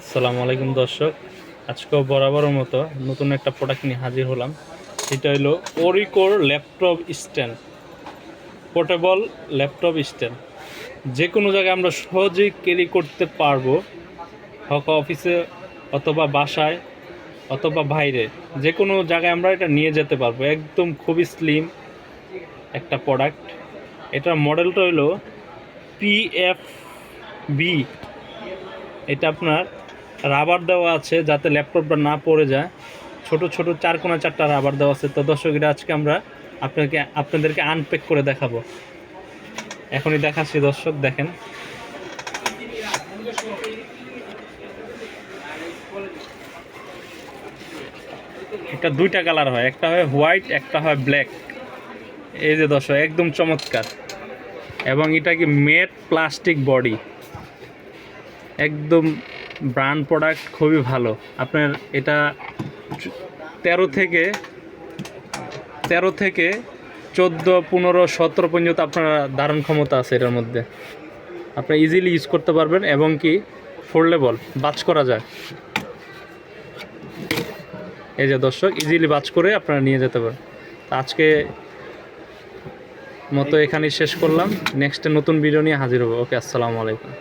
আসসালামু আলাইকুম দর্শক, আজকেও বরাবরের মতো নতুন একটা প্রোডাক্ট নিয়ে হাজির হলাম। সেটা হলো অরিকোর laptop stand, portable laptop stand. যে কোনো জায়গায় আমরা সহজেই ক্যারি করতে পারবো, হোক অফিসে অথবা বাসায় অথবা বাইরে, যে কোনো জায়গায় আমরা এটা নিয়ে যেতে পারবো। একদম খুবই স্লিম একটা প্রোডাক্ট। এটার মডেলটা হলো PFB। এটা আপনার রাবার দেওয়া আছে যাতে ল্যাপটপটা না পড়ে যায়। ছোট ছোট চারকোনা চারটা রাবার দেওয়া আছে। তো দর্শক, এটা আজকে আমরা আপনাদেরকে আনপ্যাক করে দেখাবো। এখনই দেখাচ্ছি দর্শক, দেখেন। এটা দুইটা কালার হয়, একটা হয় হোয়াইট, একটা হয় ব্ল্যাক। এই যে দর্শক, একদম চমৎকার। এবং এটা কি মেট প্লাস্টিক বডি, একদম ব্র্যান্ড প্রোডাক্ট, খুবই ভালো। আপনার এটা 13 থেকে 14, 15, 17 পর্যন্ত আপনার ধারণ ক্ষমতা আছে এটার মধ্যে। আপনি ইজিলি ইউজ করতে পারবেন এবং কি ফোল্ডেবল, বাজ করা যায়। এই যে দর্শক, ইজিলি বাজ করে আপনারা নিয়ে যেতে পারেন। আজকে মতো এখানেই শেষ করলাম। নেক্সটে নতুন ভিডিও নিয়ে হাজির হবো। ওকে, আসসালামু আলাইকুম।